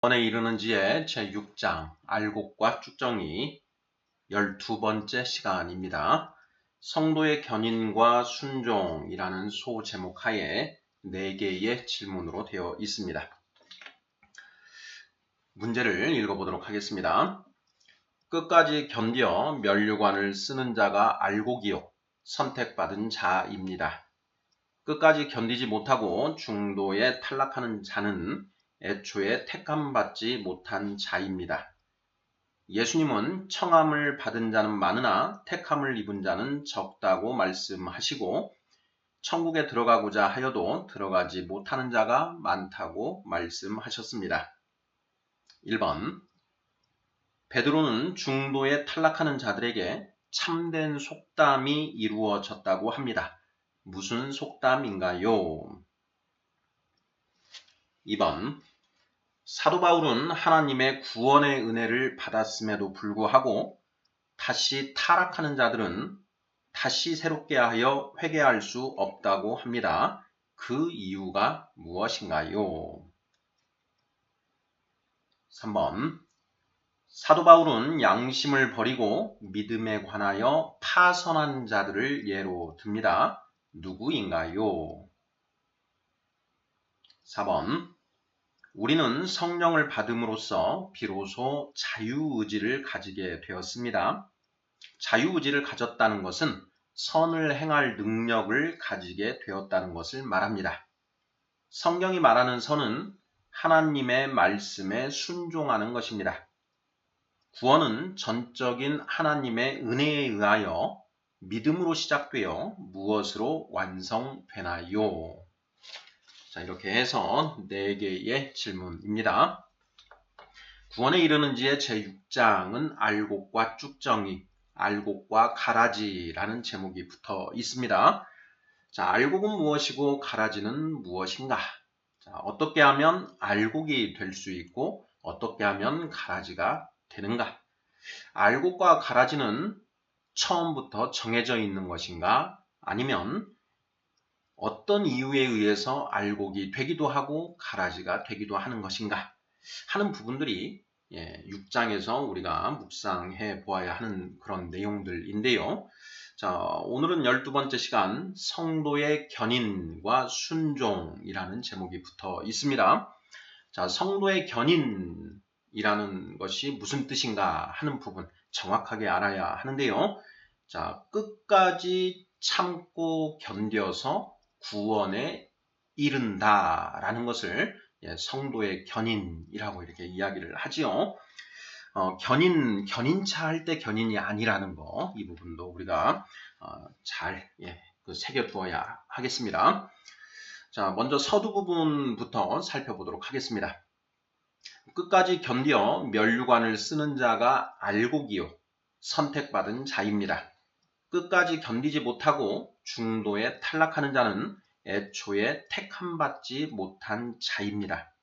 번에 이르는 지의 제6장 알곡과 쭉정이 12번째 시간입니다. 성도의 견인과 순종이라는 소제목 하에 4개의 질문으로 되어 있습니다. 문제를 읽어보도록 하겠습니다. 끝까지 견뎌 면류관을 쓰는 자가 알곡이요 선택받은 자입니다. 끝까지 견디지 못하고 중도에 탈락하는 자는 애초에 택함받지 못한 자입니다. 예수님은 청함을 받은 자는 많으나 택함을 입은 자는 적다고 말씀하시고 천국에 들어가고자 하여도 들어가지 못하는 자가 많다고 말씀하셨습니다. 1번 베드로는 중도에 탈락하는 자들에게 참된 속담이 이루어졌다고 합니다. 무슨 속담인가요? 2번 사도 바울은 하나님의 구원의 은혜를 받았음에도 불구하고 다시 타락하는 자들은 다시 새롭게 하여 회개할 수 없다고 합니다. 그 이유가 무엇인가요? 3번 사도 바울은 양심을 버리고 믿음에 관하여 파선한 자들을 예로 듭니다. 누구인가요? 4번 우리는 성령을 받음으로써 비로소 자유의지를 가지게 되었습니다. 자유의지를 가졌다는 것은 선을 행할 능력을 가지게 되었다는 것을 말합니다. 성경이 말하는 선은 하나님의 말씀에 순종하는 것입니다. 구원은 전적인 하나님의 은혜에 의하여 믿음으로 시작되어 무엇으로 완성되나요? 자, 이렇게 해서 4개의 질문입니다. 구원에 이르는 지의 제6장은 알곡과 쭉정이, 알곡과 가라지라는 제목이 붙어 있습니다. 자, 알곡은 무엇이고 가라지는 무엇인가? 자, 어떻게 하면 알곡이 될 수 있고 어떻게 하면 가라지가 되는가? 알곡과 가라지는 처음부터 정해져 있는 것인가? 아니면 어떤 이유에 의해서 알곡이 되기도 하고 가라지가 되기도 하는 것인가 하는 부분들이 6장에서 우리가 묵상해 보아야 하는 그런 내용들인데요. 자, 오늘은 12번째 시간 성도의 견인과 순종이라는 제목이 붙어 있습니다. 자, 성도의 견인이라는 것이 무슨 뜻인가 하는 부분 정확하게 알아야 하는데요. 자, 끝까지 참고 견뎌서 구원에 이른다라는 것을 성도의 견인이라고 이렇게 이야기를 하지요. 견인차 할 때 견인이 아니라는 거, 이 부분도 우리가 잘 새겨두어야 하겠습니다. 자, 먼저 서두 부분부터 살펴보도록 하겠습니다. 끝까지 견뎌 면류관을 쓰는 자가 알곡이요 선택받은 자입니다. 끝까지 견디지 못하고 중도에 탈락하는 자는 애초에 택함받지 못한 자입니다.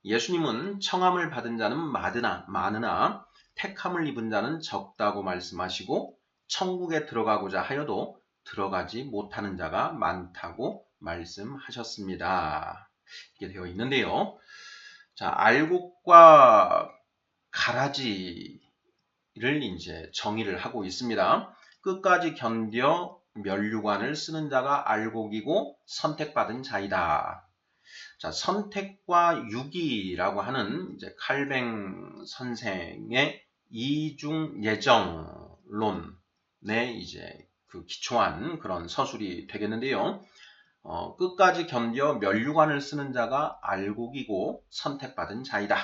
예수님은 청함을 받은 자는 많으나 택함을 입은 자는 적다고 말씀하시고 천국에 들어가고자 하여도 들어가지 못하는 자가 많다고 말씀하셨습니다. 이렇게 되어 있는데요. 자, 알곡과 가라지를 이제 정의를 하고 있습니다. 끝까지 견뎌 면류관을 쓰는 자가 알곡이고 선택받은 자이다. 자, 선택과 유기라고 하는 이제 칼뱅 선생의 이중 예정론에 이제 기초한 그런 서술이 되겠는데요. 끝까지 견뎌 면류관을 쓰는 자가 알곡이고 선택받은 자이다.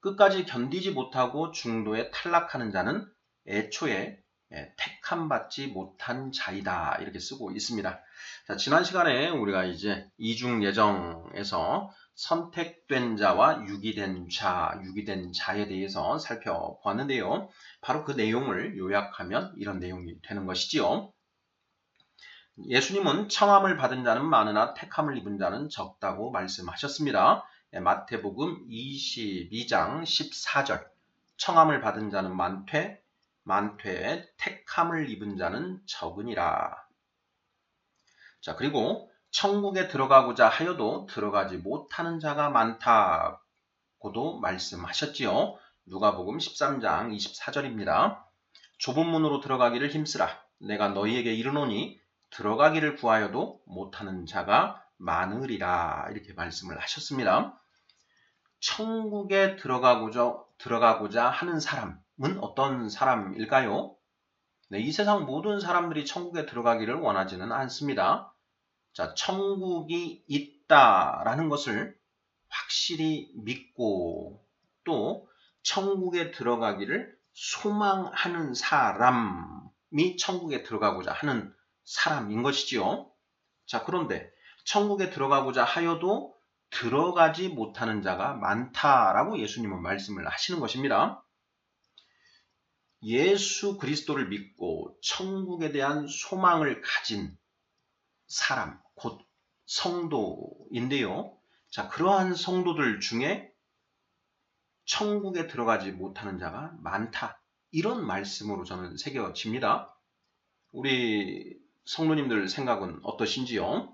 끝까지 견디지 못하고 중도에 탈락하는 자는 애초에 택함받지 못한 자이다. 이렇게 쓰고 있습니다. 자, 지난 시간에 우리가 이제 이중예정에서 선택된 자와 유기된 자에 대해서 살펴보았는데요. 바로 그 내용을 요약하면 이런 내용이 되는 것이지요. 예수님은 청함을 받은 자는 많으나 택함을 입은 자는 적다고 말씀하셨습니다. 마태복음 22장 14절 청함을 받은 자는 많되 택함을 입은 자는 적으니라. 자, 그리고 천국에 들어가고자 하여도 들어가지 못하는 자가 많다고 고도 말씀하셨지요. 누가복음 13장 24절입니다. 좁은 문으로 들어가기를 힘쓰라. 내가 너희에게 이르노니 들어가기를 구하여도 못하는 자가 많으리라. 이렇게 말씀을 하셨습니다. 천국에 들어가고자 하는 사람은 어떤 사람일까요? 네, 이 세상 모든 사람들이 천국에 들어가기를 원하지는 않습니다. 자, 천국이 있다라는 것을 확실히 믿고 또 천국에 들어가기를 소망하는 사람이 천국에 들어가고자 하는 사람인 것이지요. 자, 그런데 천국에 들어가고자 하여도 들어가지 못하는 자가 많다라고 예수님은 말씀을 하시는 것입니다. 예수 그리스도를 믿고 천국에 대한 소망을 가진 사람, 곧 성도인데요. 자, 그러한 성도들 중에 천국에 들어가지 못하는 자가 많다. 이런 말씀으로 저는 새겨집니다. 우리 성도님들 생각은 어떠신지요?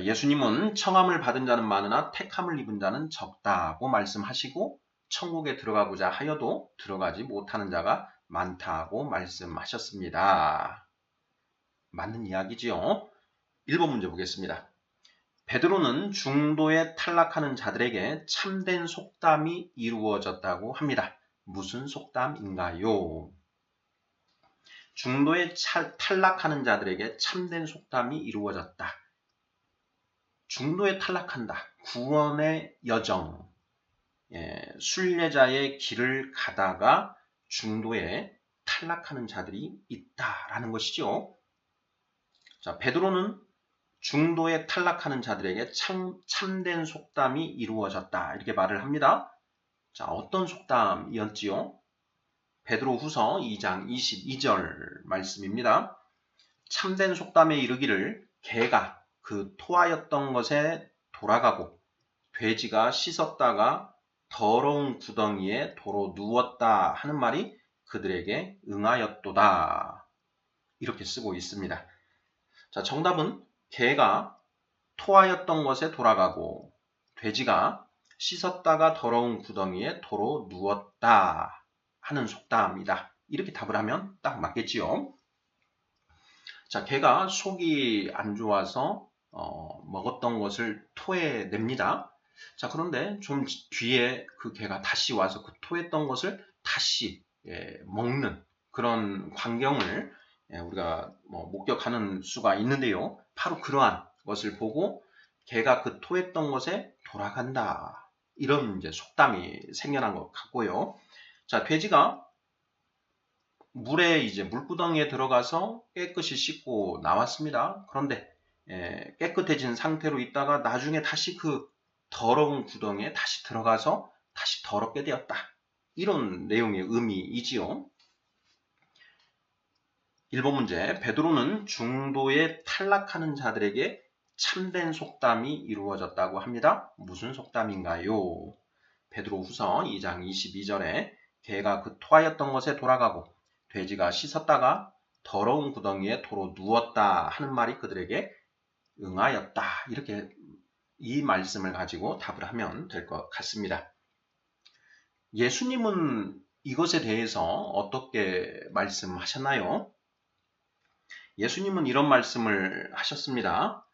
예수님은 청함을 받은 자는 많으나 택함을 입은 자는 적다고 말씀하시고 천국에 들어가고자 하여도 들어가지 못하는 자가 많다고 말씀하셨습니다. 맞는 이야기지요. 1번 문제 보겠습니다. 베드로는 중도에 탈락하는 자들에게 참된 속담이 이루어졌다고 합니다. 무슨 속담인가요? 중도에 탈락하는 자들에게 참된 속담이 이루어졌다. 중도에 탈락한다. 구원의 여정, 순례자의 길을 가다가 중도에 탈락하는 자들이 있다라는 것이죠. 자, 베드로는 중도에 탈락하는 자들에게 참된 속담이 이루어졌다. 이렇게 말을 합니다. 자, 어떤 속담이었지요? 베드로 후서 2장 22절 말씀입니다. 참된 속담에 이르기를 개가 그 토하였던 것에 돌아가고 돼지가 씻었다가 더러운 구덩이에 도로 누웠다 하는 말이 그들에게 응하였도다. 이렇게 쓰고 있습니다. 자, 정답은 개가 토하였던 것에 돌아가고 돼지가 씻었다가 더러운 구덩이에 도로 누웠다 하는 속담이다. 이렇게 답을 하면 딱 맞겠지요. 자, 개가 속이 안 좋아서 먹었던 것을 토해냅니다. 자, 그런데 좀 뒤에 그 개가 다시 와서 그 토했던 것을 다시 먹는 그런 광경을 우리가 목격하는 수가 있는데요. 바로 그러한 것을 보고 개가 그 토했던 것에 돌아간다. 이런 이제 속담이 생겨난 것 같고요. 자, 돼지가 물에 이제 물구덩이에 들어가서 깨끗이 씻고 나왔습니다. 그런데 깨끗해진 상태로 있다가 나중에 다시 그 더러운 구덩이에 다시 들어가서 다시 더럽게 되었다. 이런 내용의 의미이지요. 1번 문제, 베드로는 중도에 탈락하는 자들에게 참된 속담이 이루어졌다고 합니다. 무슨 속담인가요? 베드로 후서 2장 22절에 개가 그 토하였던 것에 돌아가고 돼지가 씻었다가 더러운 구덩이에 도로 누웠다 하는 말이 그들에게 응하였다. 이렇게 이 말씀을 가지고 답을 하면 될 것 같습니다. 예수님은 이것에 대해서 어떻게 말씀하셨나요? 예수님은 이런 말씀을 하셨습니다.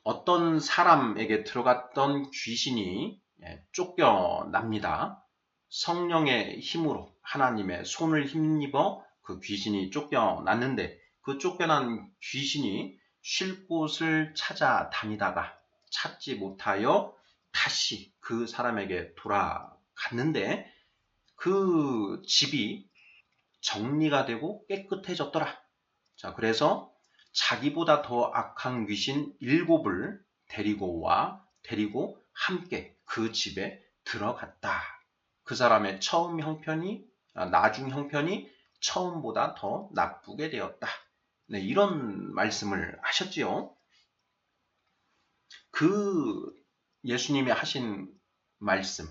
어떤 사람에게 들어갔던 귀신이 쫓겨납니다. 성령의 힘으로 하나님의 손을 힘입어 그 귀신이 쫓겨났는데 그 쫓겨난 귀신이 쉴 곳을 찾아다니다가 찾지 못하여 다시 그 사람에게 돌아갔는데 그 집이 정리가 되고 깨끗해졌더라. 자, 그래서 자기보다 더 악한 귀신 7을 데리고 함께 그 집에 들어갔다. 그 사람의 나중 형편이 처음보다 더 나쁘게 되었다. 네, 이런 말씀을 하셨지요. 그 예수님이 하신 말씀,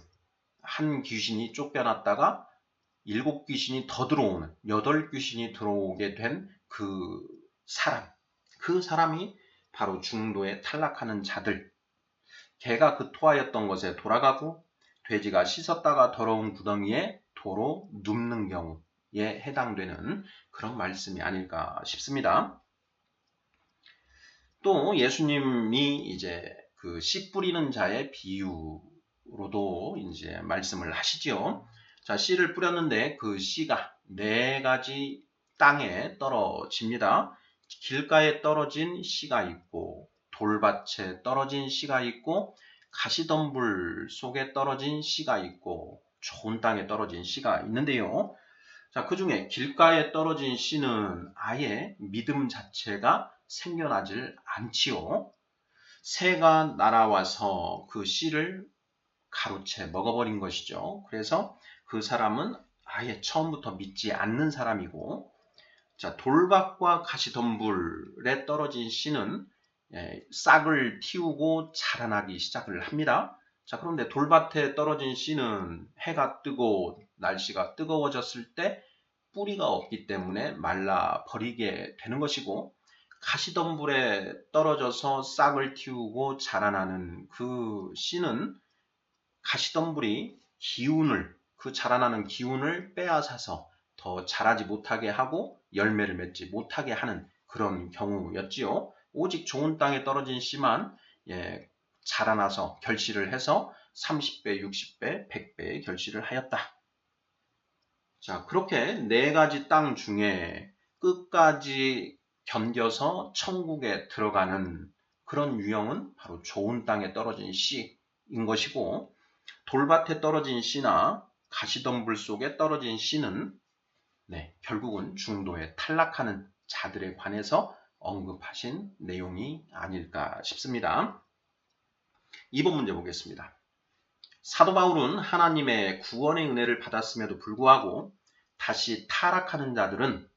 한 귀신이 쫓겨났다가 7 귀신이 더 들어오는 8 귀신이 들어오게 된 그 사람이 바로 중도에 탈락하는 자들, 개가 그 토하였던 것에 돌아가고 돼지가 씻었다가 더러운 구덩이에 도로 눕는 경우에 해당되는 그런 말씀이 아닐까 싶습니다. 또 예수님이 이제 그 씨 뿌리는 자의 비유로도 이제 말씀을 하시지요. 자, 씨를 뿌렸는데 그 씨가 4가지 땅에 떨어집니다. 길가에 떨어진 씨가 있고, 돌밭에 떨어진 씨가 있고, 가시덤불 속에 떨어진 씨가 있고, 좋은 땅에 떨어진 씨가 있는데요. 자, 그 중에 길가에 떨어진 씨는 아예 믿음 자체가 생겨나질 않지요. 새가 날아와서 그 씨를 가로채 먹어버린 것이죠. 그래서 그 사람은 아예 처음부터 믿지 않는 사람이고, 자, 돌밭과 가시덤불에 떨어진 씨는 싹을 틔우고 자라나기 시작을 합니다. 자, 그런데 돌밭에 떨어진 씨는 해가 뜨고 날씨가 뜨거워졌을 때 뿌리가 없기 때문에 말라 버리게 되는 것이고, 가시덤불에 떨어져서 싹을 틔우고 자라나는 그 씨는 가시덤불이 그 자라나는 기운을 빼앗아서 더 자라지 못하게 하고 열매를 맺지 못하게 하는 그런 경우였지요. 오직 좋은 땅에 떨어진 씨만 자라나서 결실을 해서 30배, 60배, 100배의 결실을 하였다. 자, 그렇게 4가지 땅 중에 끝까지 견뎌서 천국에 들어가는 그런 유형은 바로 좋은 땅에 떨어진 씨인 것이고, 돌밭에 떨어진 씨나 가시덤불 속에 떨어진 씨는 결국은 중도에 탈락하는 자들에 관해서 언급하신 내용이 아닐까 싶습니다. 2번 문제 보겠습니다. 사도 바울은 하나님의 구원의 은혜를 받았음에도 불구하고 다시 타락하는 자들은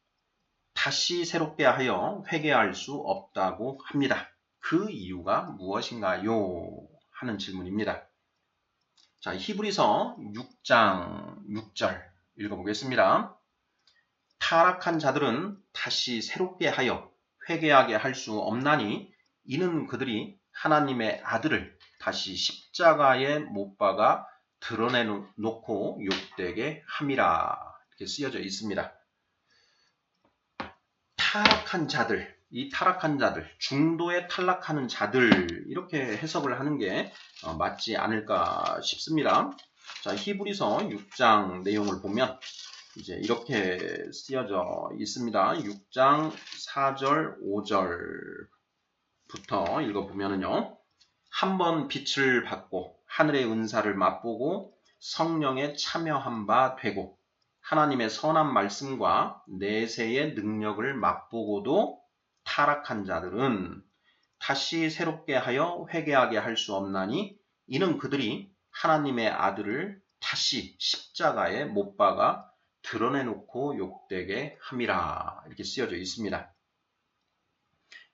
다시 새롭게 하여 회개할 수 없다고 합니다. 그 이유가 무엇인가요? 하는 질문입니다. 자, 히브리서 6장 6절 읽어보겠습니다. 타락한 자들은 다시 새롭게 하여 회개하게 할 수 없나니 이는 그들이 하나님의 아들을 다시 십자가에 못 박아 드러내놓고 욕되게 함이라. 이렇게 쓰여져 있습니다. 타락한 자들, 이 타락한 자들, 중도에 탈락하는 자들, 이렇게 해석을 하는 게 맞지 않을까 싶습니다. 자, 히브리서 6장 내용을 보면 이제 이렇게 쓰여져 있습니다. 6장 4절, 5절부터 읽어보면요. 한번 빛을 받고 하늘의 은사를 맛보고 성령에 참여한 바 되고 하나님의 선한 말씀과 내세의 능력을 맛보고도 타락한 자들은 다시 새롭게 하여 회개하게 할 수 없나니 이는 그들이 하나님의 아들을 다시 십자가에 못 박아 드러내놓고 욕되게 함이라. 이렇게 쓰여져 있습니다.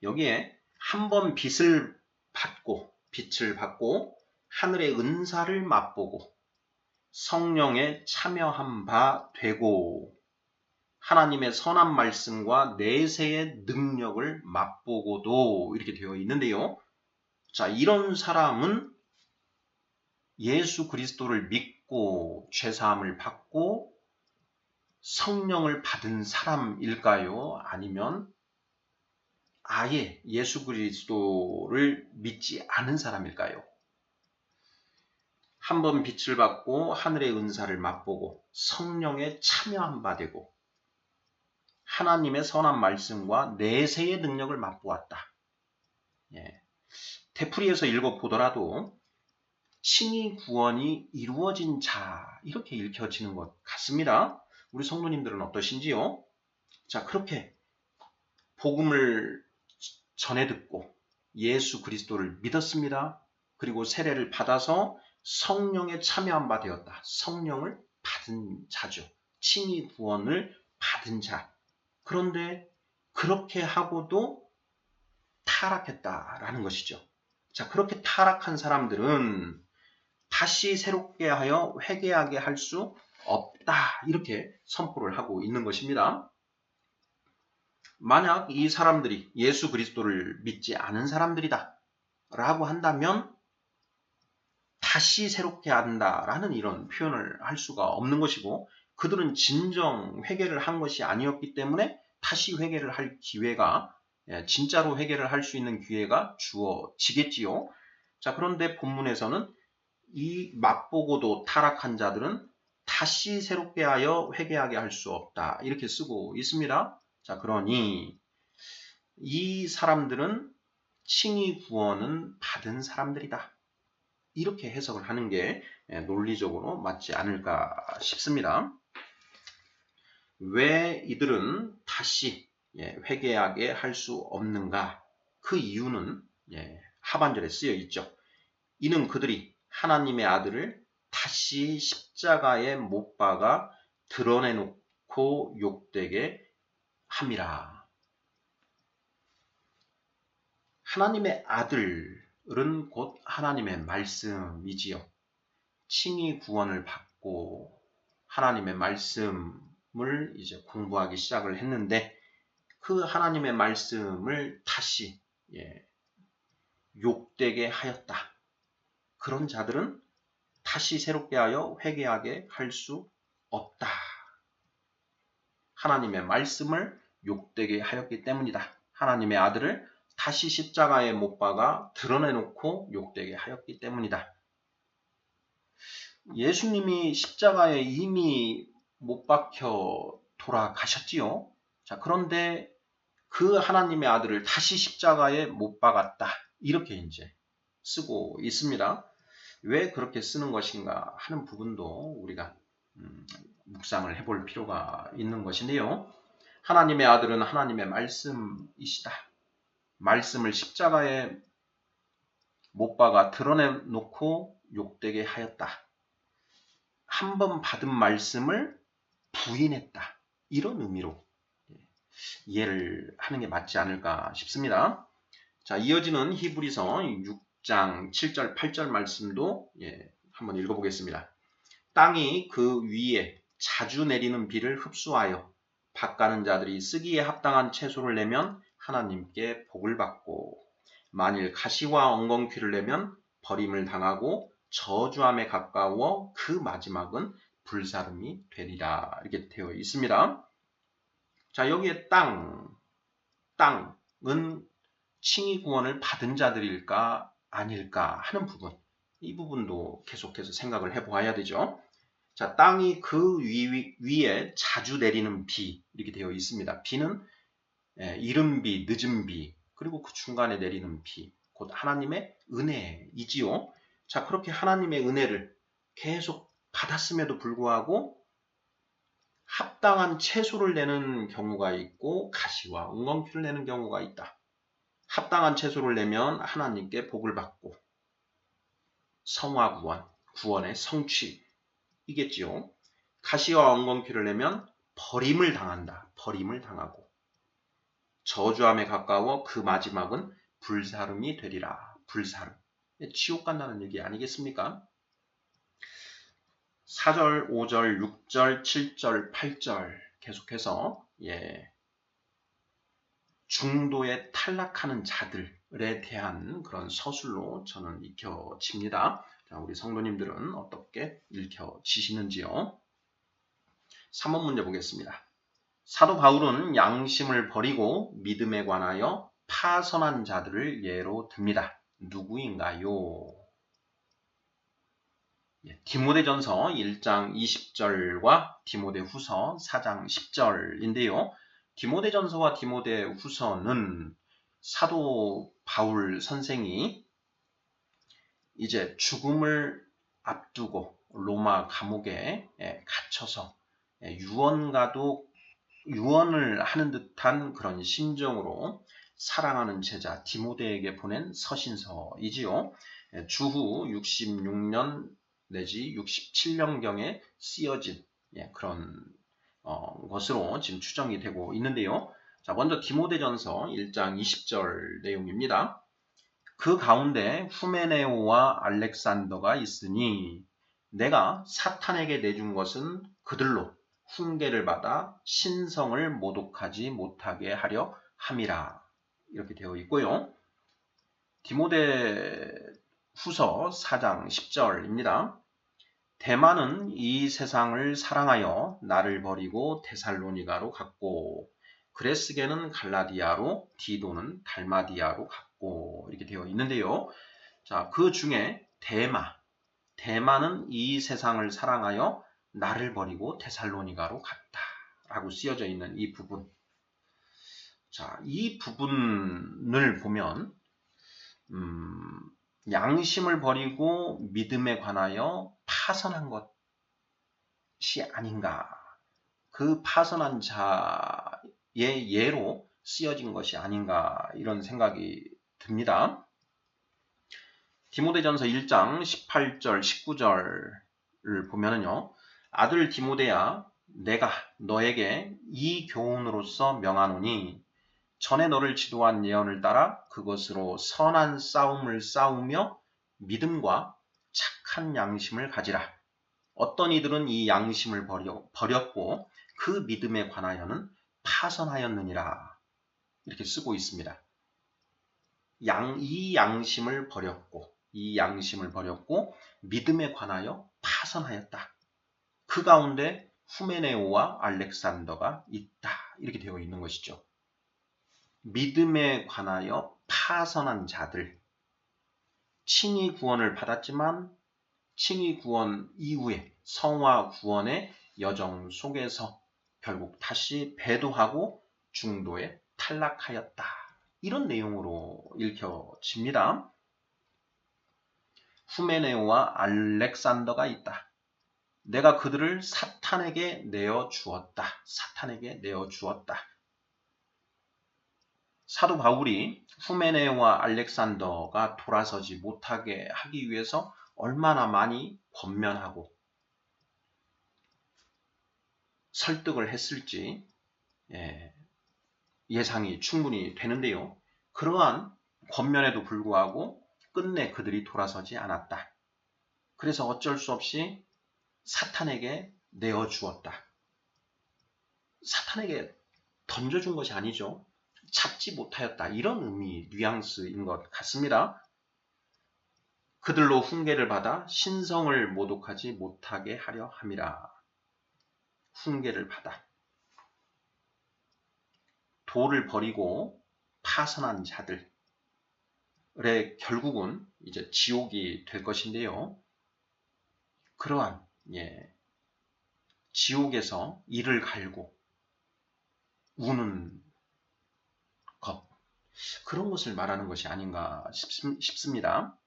여기에 한번 빛을 받고 하늘의 은사를 맛보고 성령에 참여한 바 되고 하나님의 선한 말씀과 내세의 능력을 맛보고도 이렇게 되어 있는데요. 자, 이런 사람은 예수 그리스도를 믿고 죄사함을 받고 성령을 받은 사람일까요? 아니면 아예 예수 그리스도를 믿지 않은 사람일까요? 한번 빛을 받고 하늘의 은사를 맛보고 성령에 참여한 바 되고 하나님의 선한 말씀과 내세의 능력을 맛보았다. 되풀이해서 읽어보더라도 칭의 구원이 이루어진 자 이렇게 읽혀지는 것 같습니다. 우리 성도님들은 어떠신지요? 자, 그렇게 복음을 전해 듣고 예수 그리스도를 믿었습니다. 그리고 세례를 받아서 성령에 참여한 바 되었다. 성령을 받은 자죠. 칭의 구원을 받은 자. 그런데 그렇게 하고도 타락했다라는 것이죠. 자, 그렇게 타락한 사람들은 다시 새롭게 하여 회개하게 할 수 없다. 이렇게 선포를 하고 있는 것입니다. 만약 이 사람들이 예수 그리스도를 믿지 않은 사람들이다 라고 한다면 다시 새롭게 한다라는 이런 표현을 할 수가 없는 것이고, 그들은 진정 회개를 한 것이 아니었기 때문에 다시 회개를 할 기회가, 진짜로 회개를 할 수 있는 기회가 주어지겠지요. 자, 그런데 본문에서는 이 맛보고도 타락한 자들은 다시 새롭게 하여 회개하게 할 수 없다, 이렇게 쓰고 있습니다. 자, 그러니 이 사람들은 칭의 구원은 받은 사람들이다, 이렇게 해석을 하는 게 논리적으로 맞지 않을까 싶습니다. 왜 이들은 다시 회개하게 할 수 없는가? 그 이유는 하반절에 쓰여 있죠. 이는 그들이 하나님의 아들을 다시 십자가에 못 박아 드러내놓고 욕되게 함이라. 하나님의 아들은 곧 하나님의 말씀이지요. 칭의 구원을 받고 하나님의 말씀을 이제 공부하기 시작을 했는데, 그 하나님의 말씀을 다시 욕되게 하였다. 그런 자들은 다시 새롭게 하여 회개하게 할 수 없다. 하나님의 말씀을 욕되게 하였기 때문이다. 하나님의 아들을 다시 십자가에 못 박아 드러내놓고 욕되게 하였기 때문이다. 예수님이 십자가에 이미 못 박혀 돌아가셨지요. 자, 그런데 그 하나님의 아들을 다시 십자가에 못 박았다, 이렇게 이제 쓰고 있습니다. 왜 그렇게 쓰는 것인가 하는 부분도 우리가 묵상을 해볼 필요가 있는 것인데요. 하나님의 아들은 하나님의 말씀이시다. 말씀을 십자가에 못 박아 드러내놓고 욕되게 하였다. 한 번 받은 말씀을 부인했다, 이런 의미로 이해를 하는 게 맞지 않을까 싶습니다. 자, 이어지는 히브리서 6장 7절 8절 말씀도 한번 읽어보겠습니다. 땅이 그 위에 자주 내리는 비를 흡수하여 밭가는 자들이 쓰기에 합당한 채소를 내면 하나님께 복을 받고, 만일 가시와 엉겅퀴를 내면 버림을 당하고 저주함에 가까워 그 마지막은 불사름이 되리라, 이렇게 되어 있습니다. 자, 여기에 땅은 칭의 구원을 받은 자들일까 아닐까 하는 부분, 이 부분도 계속해서 생각을 해보아야 되죠. 자, 땅이 그 위에 자주 내리는 비, 이렇게 되어 있습니다. 비는 이른 비, 늦은 비, 그리고 그 중간에 내리는 비, 곧 하나님의 은혜이지요. 자, 그렇게 하나님의 은혜를 계속 받았음에도 불구하고 합당한 채소를 내는 경우가 있고 가시와 엉겅퀴를 내는 경우가 있다. 합당한 채소를 내면 하나님께 복을 받고 성화 구원, 구원의 성취이겠지요. 가시와 엉겅퀴를 내면 버림을 당한다. 버림을 당하고 저주함에 가까워 그 마지막은 불사름이 되리라. 불사름. 지옥 간다는 얘기 아니겠습니까? 4절, 5절, 6절, 7절, 8절 계속해서 중도에 탈락하는 자들에 대한 그런 서술로 저는 읽혀집니다. 자, 우리 성도님들은 어떻게 읽혀지시는지요? 3번 문제 보겠습니다. 사도 바울은 양심을 버리고 믿음에 관하여 파선한 자들을 예로 듭니다. 누구인가요? 디모데전서 1장 20절과 디모데후서 4장 10절인데요. 디모데전서와 디모데후서는 사도 바울 선생이 이제 죽음을 앞두고 로마 감옥에 갇혀서 유언을 하는 듯한 그런 심정으로 사랑하는 제자 디모데에게 보낸 서신서이지요. 주후 66년 내지 67년경에 쓰여진 그런 것으로 지금 추정이 되고 있는데요. 자, 먼저 디모데전서 1장 20절 내용입니다. 그 가운데 후메네오와 알렉산더가 있으니 내가 사탄에게 내준 것은 그들로 훈계를 받아 신성을 모독하지 못하게 하려 함이라, 이렇게 되어 있고요. 디모데 후서 4장 10절입니다. 대마는 이 세상을 사랑하여 나를 버리고 데살로니가로 갔고 그레스게는 갈라디아로 디도는 달마디아로 갔고 이렇게 되어 있는데요. 자, 그 중에 대마는 이 세상을 사랑하여 나를 버리고 데살로니가로 갔다 라고 쓰여져 있는 이 부분. 자, 이 부분을 보면 양심을 버리고 믿음에 관하여 파선한 것이 아닌가. 그 파선한 자의 예로 쓰여진 것이 아닌가 이런 생각이 듭니다. 디모데전서 1장 18절 19절을 보면은요. 아들 디모데야 내가 너에게 이 교훈으로서 명하노니 전에 너를 지도한 예언을 따라 그것으로 선한 싸움을 싸우며 믿음과 착한 양심을 가지라. 어떤 이들은 이 양심을 버렸고 그 믿음에 관하여는 파선하였느니라. 이렇게 쓰고 있습니다. 이 양심을 버렸고 믿음에 관하여 파선하였다. 그 가운데 후메네오와 알렉산더가 있다. 이렇게 되어 있는 것이죠. 믿음에 관하여 파선한 자들, 칭의 구원을 받았지만 칭의 구원 이후에 성화 구원의 여정 속에서 결국 다시 배도하고 중도에 탈락하였다. 이런 내용으로 읽혀집니다. 후메네오와 알렉산더가 있다. 내가 그들을 사탄에게 내어주었다. 사도 바울이 후메네오와 알렉산더가 돌아서지 못하게 하기 위해서 얼마나 많이 권면하고 설득을 했을지 예상이 충분히 되는데요. 그러한 권면에도 불구하고 끝내 그들이 돌아서지 않았다. 그래서 어쩔 수 없이 사탄에게 내어주었다. 사탄에게 던져준 것이 아니죠. 잡지 못하였다. 이런 의미, 뉘앙스인 것 같습니다. 그들로 훈계를 받아 신성을 모독하지 못하게 하려 함이라. 훈계를 받아. 도를 버리고 파선한 자들의 결국은 이제 지옥이 될 것인데요. 그러한 지옥에서 이를 갈고 우는 것, 그런 것을 말하는 것이 아닌가 싶습니다.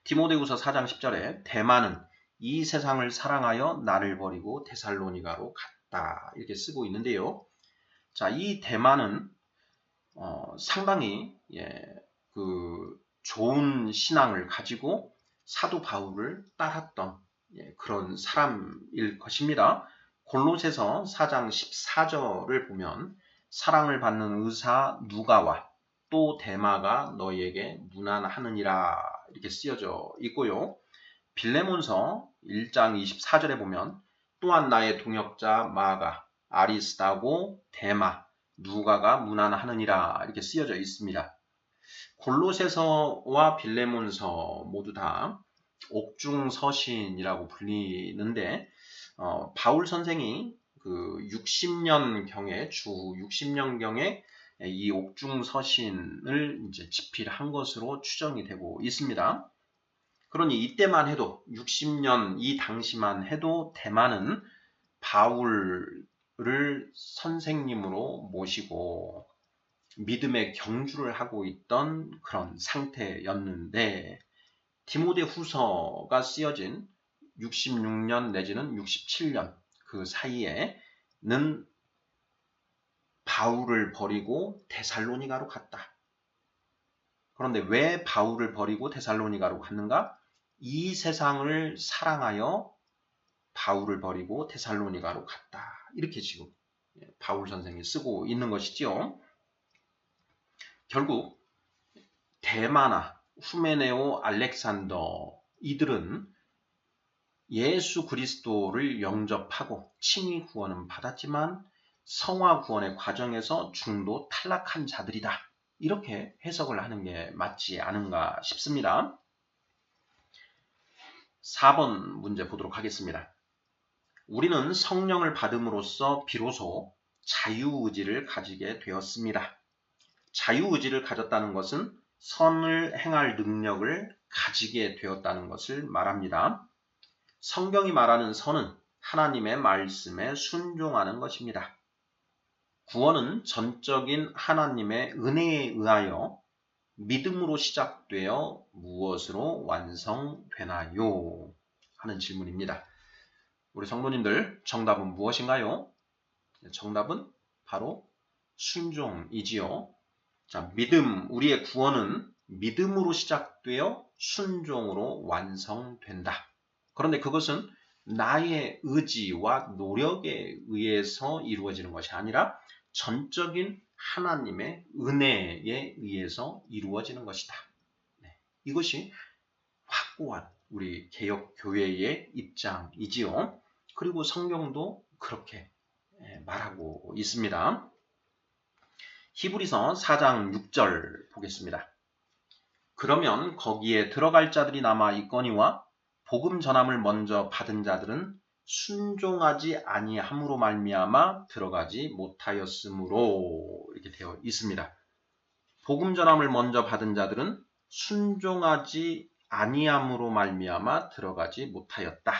디모데후서 4장 10절에 대마는 이 세상을 사랑하여 나를 버리고 데살로니가로 갔다 이렇게 쓰고 있는데요. 자, 이 대마는 상당히 좋은 신앙을 가지고 사도 바울을 따랐던 그런 사람일 것입니다. 골로새서 4장 14절을 보면 사랑을 받는 의사 누가와 또 대마가 너희에게 문안하느니라 이렇게 쓰여져 있고요. 빌레몬서 1장 24절에 보면 또한 나의 동역자 마가, 아리스다고, 대마, 누가가 문안하느니라 이렇게 쓰여져 있습니다. 골로새서와 빌레몬서 모두 다 옥중서신이라고 불리는데 바울 선생이 주 60년경에 이 옥중서신을 이제 집필한 것으로 추정이 되고 있습니다. 그러니 이때만 해도 60년 이 당시만 해도 대마는 바울을 선생님으로 모시고 믿음의 경주를 하고 있던 그런 상태였는데 디모데 후서가 쓰여진 66년 내지는 67년 그 사이에는 바울을 버리고 데살로니가로 갔다. 그런데 왜 바울을 버리고 데살로니가로 갔는가? 이 세상을 사랑하여 바울을 버리고 데살로니가로 갔다. 이렇게 지금 바울 선생이 쓰고 있는 것이지요. 결국 대마나 후메네오, 알렉산더 이들은 예수 그리스도를 영접하고 칭의 구원은 받았지만 성화 구원의 과정에서 중도 탈락한 자들이다. 이렇게 해석을 하는 게 맞지 않은가 싶습니다. 4번 문제 보도록 하겠습니다. 우리는 성령을 받음으로써 비로소 자유의지를 가지게 되었습니다. 자유의지를 가졌다는 것은 선을 행할 능력을 가지게 되었다는 것을 말합니다. 성경이 말하는 선은 하나님의 말씀에 순종하는 것입니다. 구원은 전적인 하나님의 은혜에 의하여 믿음으로 시작되어 무엇으로 완성되나요? 하는 질문입니다. 우리 성도님들, 정답은 무엇인가요? 정답은 바로 순종이지요. 자, 믿음, 우리의 구원은 믿음으로 시작되어 순종으로 완성된다. 그런데 그것은 나의 의지와 노력에 의해서 이루어지는 것이 아니라 전적인 하나님의 은혜에 의해서 이루어지는 것이다. 이것이 확고한 우리 개혁교회의 입장이지요. 그리고 성경도 그렇게 말하고 있습니다. 히브리서 4장 6절 보겠습니다. 그러면 거기에 들어갈 자들이 남아 있거니와 복음 전함을 먼저 받은 자들은 순종하지 아니함으로 말미암아 들어가지 못하였으므로 이렇게 되어 있습니다. 복음 전함을 먼저 받은 자들은 순종하지 아니함으로 말미암아 들어가지 못하였다.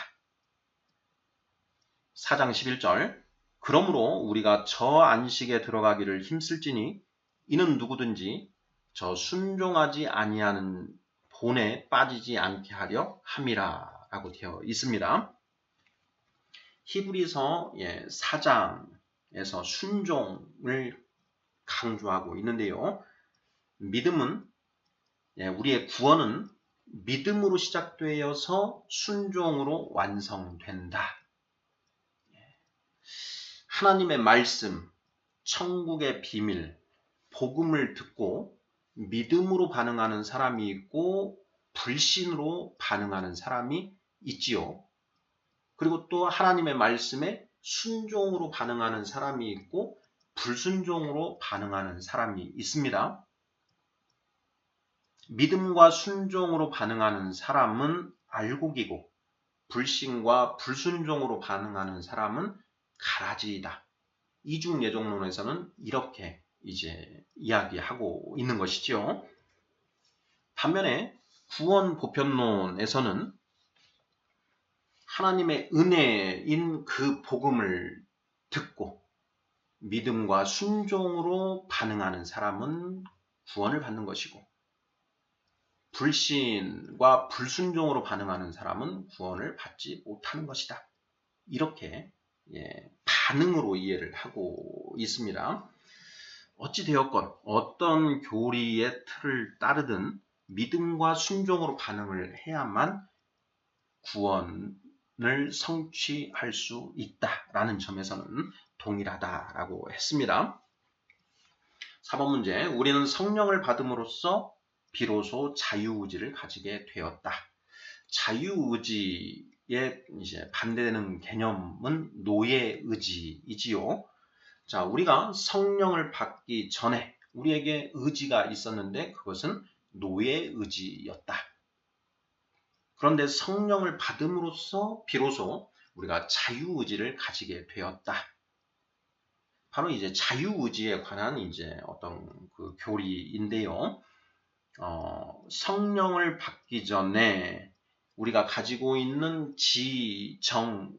4장 11절 그러므로 우리가 저 안식에 들어가기를 힘쓸지니 이는 누구든지 저 순종하지 아니하는 본에 빠지지 않게 하려 함이라 라고 되어 있습니다. 히브리서 4장에서 순종을 강조하고 있는데요. 믿음은 우리의 구원은 믿음으로 시작되어서 순종으로 완성된다. 하나님의 말씀, 천국의 비밀, 복음을 듣고 믿음으로 반응하는 사람이 있고 불신으로 반응하는 사람이 있지요. 그리고 또 하나님의 말씀에 순종으로 반응하는 사람이 있고 불순종으로 반응하는 사람이 있습니다. 믿음과 순종으로 반응하는 사람은 알곡이고 불신과 불순종으로 반응하는 사람은 가라지이다. 이중예종론에서는 이렇게 이제 이야기하고 있는 것이죠. 반면에 구원 보편론에서는 하나님의 은혜인 그 복음을 듣고 믿음과 순종으로 반응하는 사람은 구원을 받는 것이고 불신과 불순종으로 반응하는 사람은 구원을 받지 못하는 것이다. 이렇게 반응으로 이해를 하고 있습니다. 어찌되었건 어떤 교리의 틀을 따르든 믿음과 순종으로 반응을 해야만 구원을 성취할 수 있다라는 점에서는 동일하다라고 했습니다. 4번 문제, 우리는 성령을 받음으로써 비로소 자유의지를 가지게 되었다. 자유의지에 이제 반대되는 개념은 노예의지이지요. 자, 우리가 성령을 받기 전에 우리에게 의지가 있었는데 그것은 노예의지였다. 그런데 성령을 받음으로써 비로소 우리가 자유의지를 가지게 되었다. 바로 이제 자유의지에 관한 이제 어떤 그 교리인데요. 성령을 받기 전에 우리가 가지고 있는 지정의는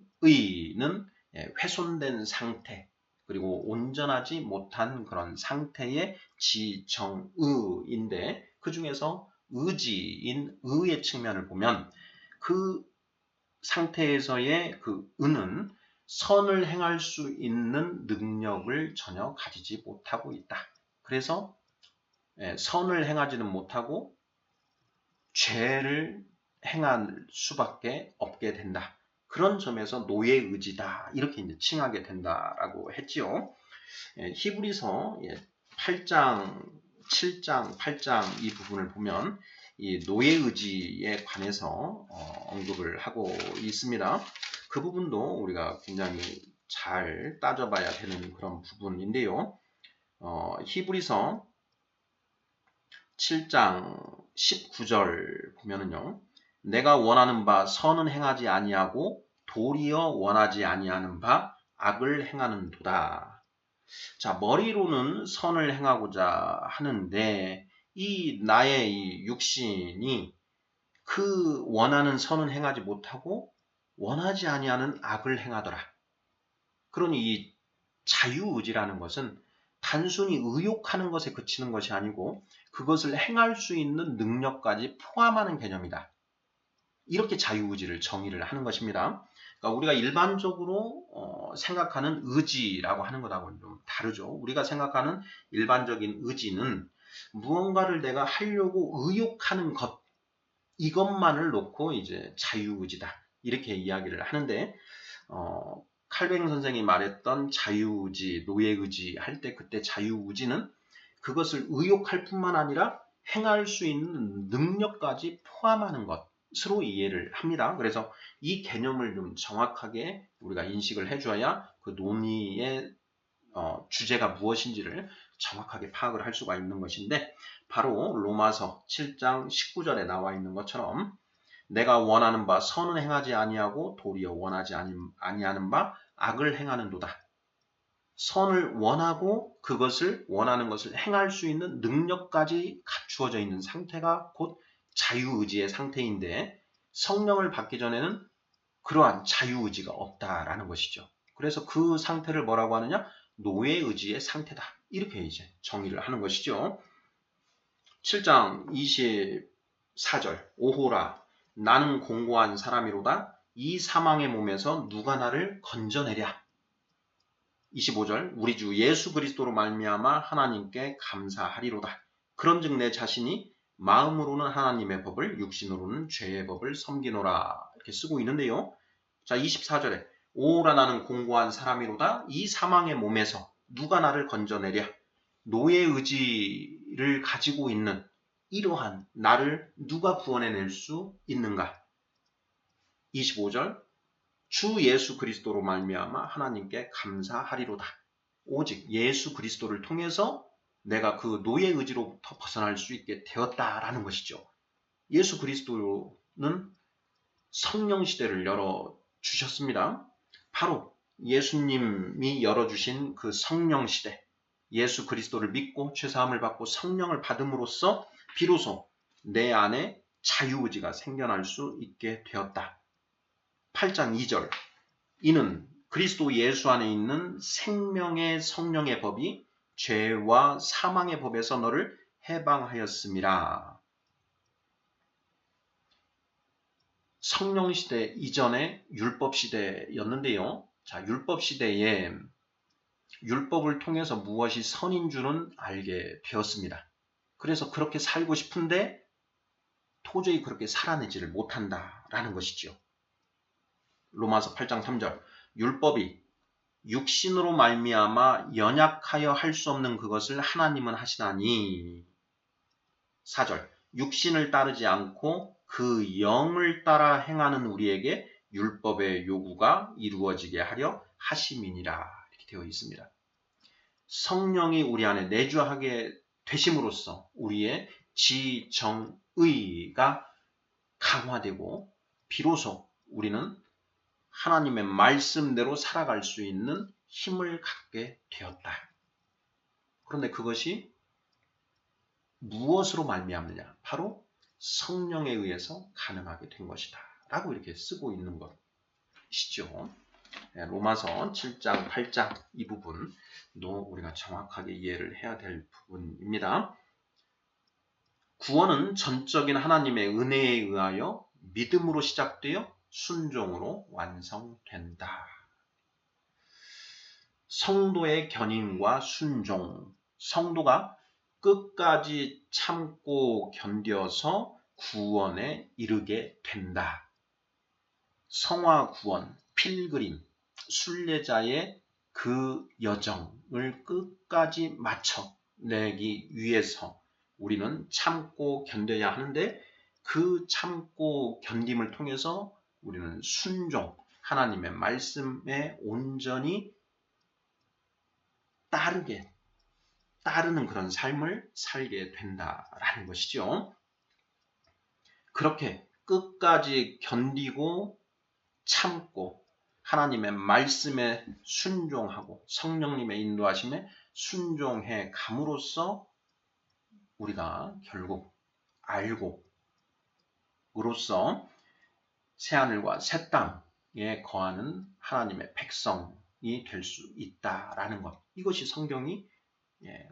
훼손된 상태, 그리고 온전하지 못한 그런 상태의 지정의인데 그 중에서 의지인 의의 측면을 보면 그 상태에서의 그 의는 선을 행할 수 있는 능력을 전혀 가지지 못하고 있다. 그래서 선을 행하지는 못하고 죄를 행할 수밖에 없게 된다. 그런 점에서 노예의지다. 이렇게 이제 칭하게 된다라고 했지요. 히브리서 8장, 7장, 8장 이 부분을 보면 이 노예의지에 관해서 언급을 하고 있습니다. 그 부분도 우리가 굉장히 잘 따져봐야 되는 그런 부분인데요. 히브리서 7장 19절 보면은요. 내가 원하는 바 선은 행하지 아니하고 도리어 원하지 아니하는 바 악을 행하는도다. 자, 머리로는 선을 행하고자 하는데 이 나의 이 육신이 그 원하는 선은 행하지 못하고 원하지 아니하는 악을 행하더라. 그러니 이 자유의지라는 것은 단순히 의욕하는 것에 그치는 것이 아니고 그것을 행할 수 있는 능력까지 포함하는 개념이다. 이렇게 자유의지를 정의를 하는 것입니다. 그러니까 우리가 일반적으로 생각하는 의지라고 하는 것하고는 좀 다르죠. 우리가 생각하는 일반적인 의지는 무언가를 내가 하려고 의욕하는 것, 이것만을 놓고 이제 자유의지다. 이렇게 이야기를 하는데, 칼뱅 선생이 말했던 자유의지, 노예의지 할 때 그때 자유의지는 그것을 의욕할 뿐만 아니라 행할 수 있는 능력까지 포함하는 것으로 이해를 합니다. 그래서 이 개념을 좀 정확하게 우리가 인식을 해줘야 그 논의의 주제가 무엇인지를 정확하게 파악을 할 수가 있는 것인데, 바로 로마서 7장 19절에 나와 있는 것처럼 내가 원하는 바 선은 행하지 아니하고 도리어 원하지 아니하는 바 악을 행하는도다. 선을 원하고 그것을 원하는 것을 행할 수 있는 능력까지 갖추어져 있는 상태가 곧 자유의지의 상태인데, 성령을 받기 전에는 그러한 자유의지가 없다라는 것이죠. 그래서 그 상태를 뭐라고 하느냐? 노예의지의 상태다. 이렇게 이제 정의를 하는 것이죠. 7장 24절 오호라 나는 공고한 사람이로다. 이 사망의 몸에서 누가 나를 건져내랴. 25절 우리 주 예수 그리스도로 말미암아 하나님께 감사하리로다. 그런즉 내 자신이 마음으로는 하나님의 법을 육신으로는 죄의 법을 섬기노라. 이렇게 쓰고 있는데요. 자, 24절에 오라 나는 공고한 사람이로다. 이 사망의 몸에서 누가 나를 건져내랴. 노예 의지를 가지고 있는 이러한 나를 누가 구원해낼 수 있는가. 25절 주 예수 그리스도로 말미암아 하나님께 감사하리로다. 오직 예수 그리스도를 통해서 내가 그 노예 의지로부터 벗어날 수 있게 되었다라는 것이죠. 예수 그리스도는 성령 시대를 열어주셨습니다. 바로 예수님이 열어주신 그 성령 시대, 예수 그리스도를 믿고 죄사함을 받고 성령을 받음으로써 비로소 내 안에 자유의지가 생겨날 수 있게 되었다. 8장 2절 이는 그리스도 예수 안에 있는 생명의 성령의 법이 죄와 사망의 법에서 너를 해방하였음이라. 성령 시대 이전에 율법 시대였는데요. 자, 율법 시대에 율법을 통해서 무엇이 선인 줄은 알게 되었습니다. 그래서 그렇게 살고 싶은데 도저히 그렇게 살아내지를 못한다라는 것이죠. 로마서 8장 3절 율법이 육신으로 말미암아 연약하여 할 수 없는 그것을 하나님은 하시나니 4절 육신을 따르지 않고 그 영을 따라 행하는 우리에게 율법의 요구가 이루어지게 하려 하심이니라 이렇게 되어 있습니다. 성령이 우리 안에 내주하게 되심으로써 우리의 지정의가 강화되고 비로소 우리는 하나님의 말씀대로 살아갈 수 있는 힘을 갖게 되었다. 그런데 그것이 무엇으로 말미암느냐? 바로 성령에 의해서 가능하게 된 것이다. 라고 이렇게 쓰고 있는 것이죠. 로마서 7장, 8장 이 부분도 우리가 정확하게 이해를 해야 될 부분입니다. 구원은 전적인 하나님의 은혜에 의하여 믿음으로 시작되어 순종으로 완성된다. 성도의 견인과 순종, 성도가 끝까지 참고 견뎌서 구원에 이르게 된다. 성화 구원, 필그림, 순례자의 그 여정을 끝까지 마쳐내기 위해서 우리는 참고 견뎌야 하는데 그 참고 견딤을 통해서 우리는 순종, 하나님의 말씀에 온전히 따르는 그런 삶을 살게 된다라는 것이죠. 그렇게 끝까지 견디고 참고 하나님의 말씀에 순종하고 성령님의 인도하심에 순종해 감으로써 우리가 결국 알고 으로써 새하늘과 새 땅에 거하는 하나님의 백성이 될 수 있다라는 것. 이것이 성경이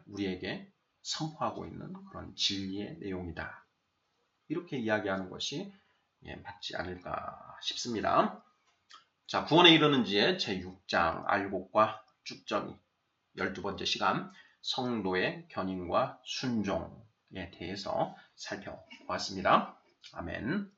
우리에게 선포하고 있는 그런 진리의 내용이다. 이렇게 이야기하는 것이 맞지 않을까 싶습니다. 자, 구원에 이르는 지의 제6장 알곡과 쭉정이 12번째 시간 성도의 견인과 순종에 대해서 살펴보았습니다. 아멘.